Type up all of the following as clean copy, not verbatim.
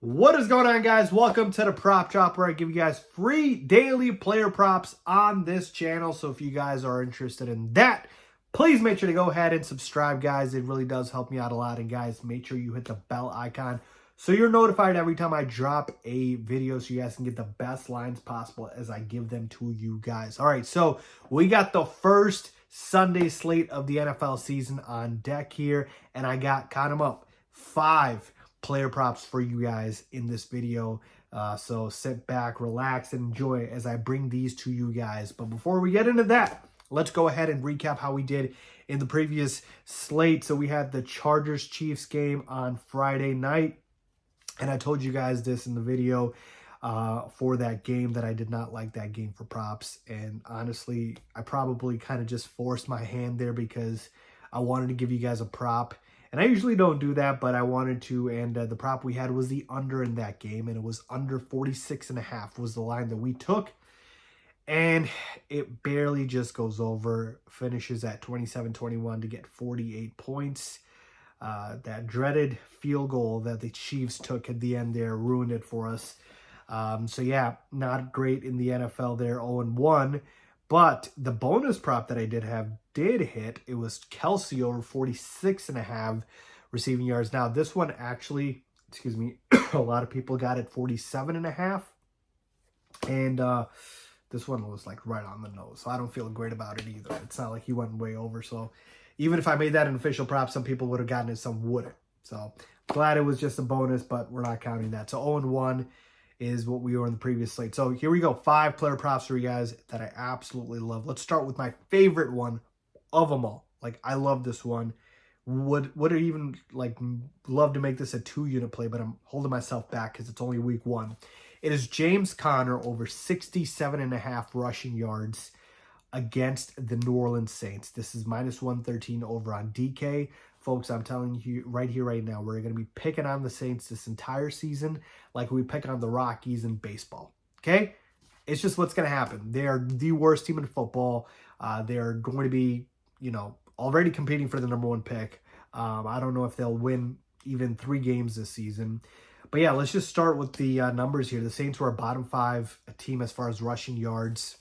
What is going on, guys? Welcome to the Prop Drop, where I give you guys free daily player props on this channel. So if you guys are interested in that, please make sure to go ahead and subscribe, guys. It really does help me out a lot. And guys, make sure you hit the bell icon so you're notified every time I drop a video, so you guys can get the best lines possible as I give them to you guys. All right, so we got the first Sunday slate of the NFL season on deck here, and I got, count them up, 5 player props for you guys in this video. So sit back, relax, and enjoy as I bring these to you guys. But before we get into that, let's go ahead and recap how we did in the previous slate. So we had the Chargers-Chiefs game on Friday night, and I told you guys this in the video for that game that I did not like that game for props. And honestly, I probably kind of just forced my hand there because I wanted to give you guys a prop. And I usually don't do that, but I wanted to, and the prop we had was the under in that game, and it was under 46.5 was the line that we took, and it barely just goes over, finishes at 27-21 to get 48 points. That dreaded field goal that the Chiefs took at the end there ruined it for us. So yeah, not great in the NFL there, 0-1. But the bonus prop that I did hit. It was Kelsey over 46.5 receiving yards. Now, this one actually, a lot of people got it 47.5. And this one was like right on the nose. So I don't feel great about it either. It's not like he went way over. So even if I made that an official prop, some people would have gotten it, some wouldn't. So glad it was just a bonus, but we're not counting that. So 0-1. Is what we were in the previous slate. So here we go. 5 player props for you guys that I absolutely love. Let's start with my favorite one of them all. Like, I love this one. Would even like love to make this a 2-unit play, but I'm holding myself back because it's only week 1. It is James Conner over 67.5 rushing yards against the New Orleans Saints. This is -113 over on DK. Folks, I'm telling you right here, right now, we're going to be picking on the Saints this entire season like we pick on the Rockies in baseball, okay? It's just what's going to happen. They are the worst team in football. They're going to be, already competing for the #1 pick. I don't know if they'll win even 3 games this season. But yeah, let's just start with the numbers here. The Saints were a bottom 5 team as far as rushing yards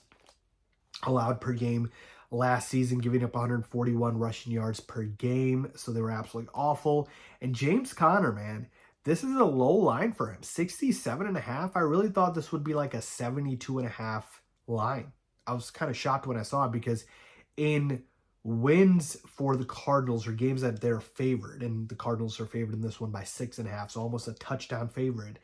allowed per game last season, giving up 141 rushing yards per game. So they were absolutely awful. And James Conner, man, this is a low line for him. 67.5. I really thought this would be like a 72.5 line. I was kind of shocked when I saw it because in wins for the Cardinals or games that they're favored, and the Cardinals are favored in this one by 6.5, so almost a touchdown favorite.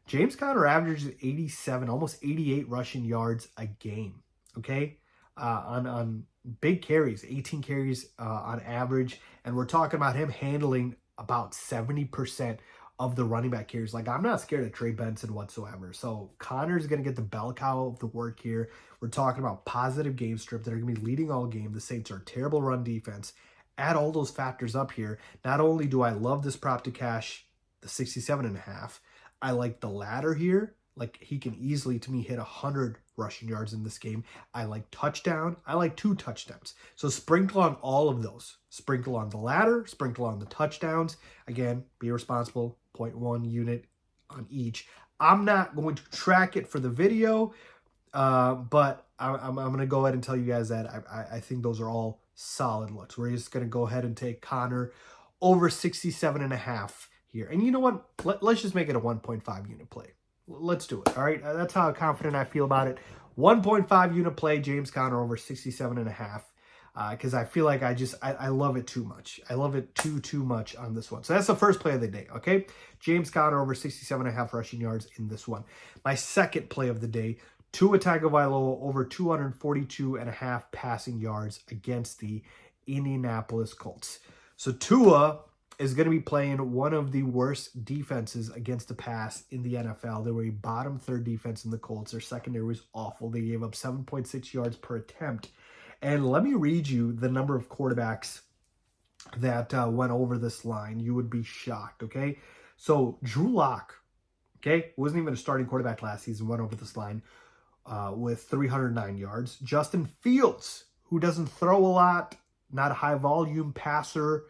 James Conner averages 87, almost 88 rushing yards a game. Okay. On big carries, 18 carries on average. And we're talking about him handling about 70% of the running back carries. Like, I'm not scared of Trey Benson whatsoever. So Conner's going to get the bell cow of the work here. We're talking about positive game strip. They're going to be leading all game. The Saints are a terrible run defense. Add all those factors up here. Not only do I love this prop to cash the 67.5, I like the ladder here. Like, he can easily, to me, hit 100 rushing yards in this game. I like touchdown. I like 2 touchdowns. So sprinkle on all of those. Sprinkle on the ladder. Sprinkle on the touchdowns. Again, be responsible. 0.1 unit on each. I'm not going to track it for the video, but I'm going to go ahead and tell you guys that I think those are all solid looks. We're just going to go ahead and take Conner over 67.5 here. And you know what? Let's just make it a 1.5 unit play. Let's do it. All right. That's how confident I feel about it. 1.5 unit play, James Conner over 67.5. Because I feel like I love it too much. I love it too much on this one. So that's the first play of the day. Okay. James Conner over 67.5 rushing yards in this one. My second play of the day, Tua Tagovailoa over 242.5 passing yards against the Indianapolis Colts. So Tua is going to be playing one of the worst defenses against the pass in the NFL. They were a bottom 3rd defense in the Colts. Their secondary was awful. They gave up 7.6 yards per attempt. And let me read you the number of quarterbacks that went over this line. You would be shocked, okay? So Drew Lock, okay, wasn't even a starting quarterback last season, went over this line with 309 yards. Justin Fields, who doesn't throw a lot, not a high-volume passer,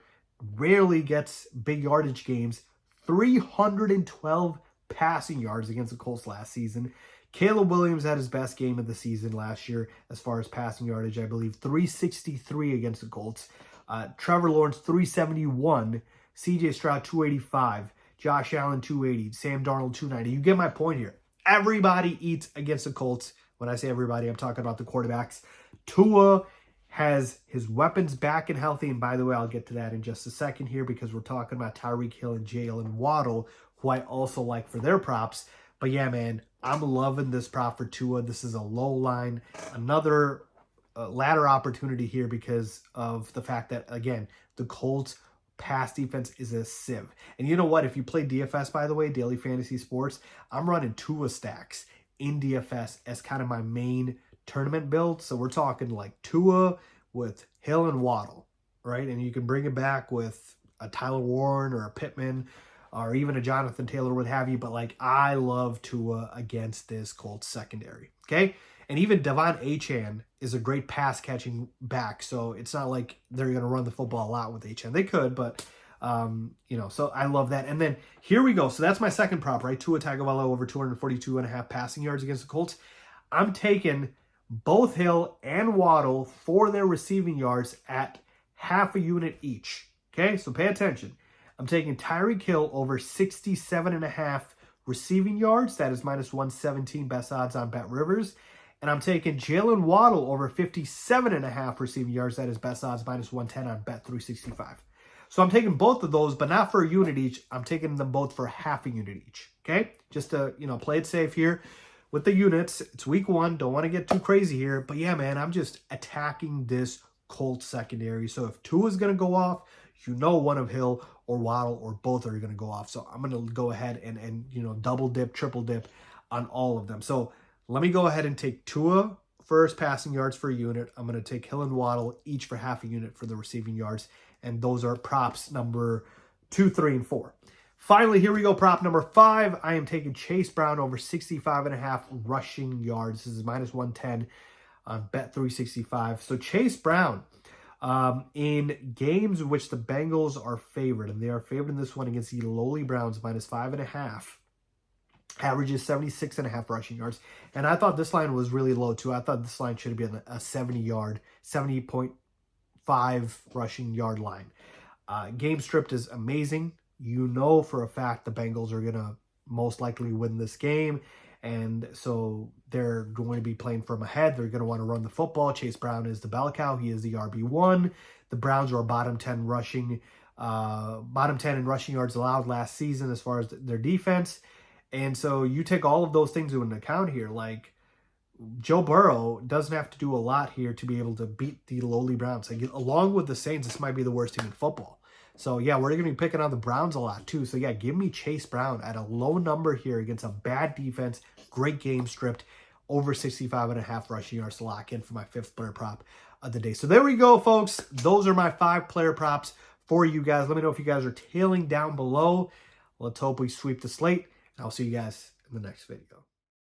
rarely gets big yardage games, 312 passing yards against the Colts last season. Caleb Williams had his best game of the season last year as far as passing yardage, I believe, 363 against the Colts. Trevor Lawrence, 371. CJ Stroud, 285. Josh Allen, 280. Sam Darnold, 290. You get my point here. Everybody eats against the Colts. When I say everybody, I'm talking about the quarterbacks. Tua has his weapons back and healthy. And by the way, I'll get to that in just a second here because we're talking about Tyreek Hill and Jalen Waddle, who I also like for their props. But yeah, man, I'm loving this prop for Tua. This is a low line. Another ladder opportunity here because of the fact that, again, the Colts pass defense is a sieve. And you know what? If you play DFS, by the way, Daily Fantasy Sports, I'm running Tua stacks in DFS as kind of my main tournament build. So we're talking like Tua with Hill and Waddle, right? And you can bring it back with a Tyler Warren or a Pittman or even a Jonathan Taylor, what have you. But like, I love Tua against this Colts secondary, okay? And even Devon Achane is a great pass catching back. So it's not like they're going to run the football a lot with Achane. They could, but so I love that. And then here we go. So that's my second prop, right? Tua Tagovailoa over 242.5 passing yards against the Colts. I'm taking both Hill and Waddle for their receiving yards at half a unit each. Okay, so pay attention. I'm taking Tyreek Hill over 67.5 receiving yards. That is minus 117, best odds on Bet Rivers. And I'm taking Jalen Waddle over 57.5 receiving yards. That is best odds minus 110 on Bet 365. So I'm taking both of those, but not for a unit each. I'm taking them both for half a unit each. Okay, just to play it safe here with the units. It's week one. Don't want to get too crazy here, but yeah, man, I'm just attacking this Colts secondary. So if two is going to go off, one of Hill or Waddle or both are going to go off. So I'm going to go ahead and double dip, triple dip on all of them. So let me go ahead and take Tua first passing yards for a unit. I'm going to take Hill and Waddle each for half a unit for the receiving yards. And those are props number 2, 3, and 4. Finally, here we go. Prop number 5. I am taking Chase Brown over 65.5 rushing yards. This is minus 110 on Bet 365. So Chase Brown, in games in which the Bengals are favored, and they are favored in this one against the lowly Browns, minus 5.5. Averages 76.5 rushing yards. And I thought this line was really low too. I thought this line should have been a 70.5 rushing yard line. Game script is amazing. For a fact the Bengals are going to most likely win this game. And so they're going to be playing from ahead. They're going to want to run the football. Chase Brown is the bell cow. He is the RB1. The Browns are bottom 10 in rushing yards allowed last season as far as their defense. And so you take all of those things into account here. Like, Joe Burrow doesn't have to do a lot here to be able to beat the lowly Browns. Like, along with the Saints, this might be the worst team in football. So, yeah, we're going to be picking on the Browns a lot, too. So, yeah, give me Chase Brown at a low number here against a bad defense. Great game script. Over 65.5 rushing yards to lock in for my 5th player prop of the day. So, there we go, folks. Those are my 5 player props for you guys. Let me know if you guys are tailing down below. Let's hope we sweep the slate. And I'll see you guys in the next video.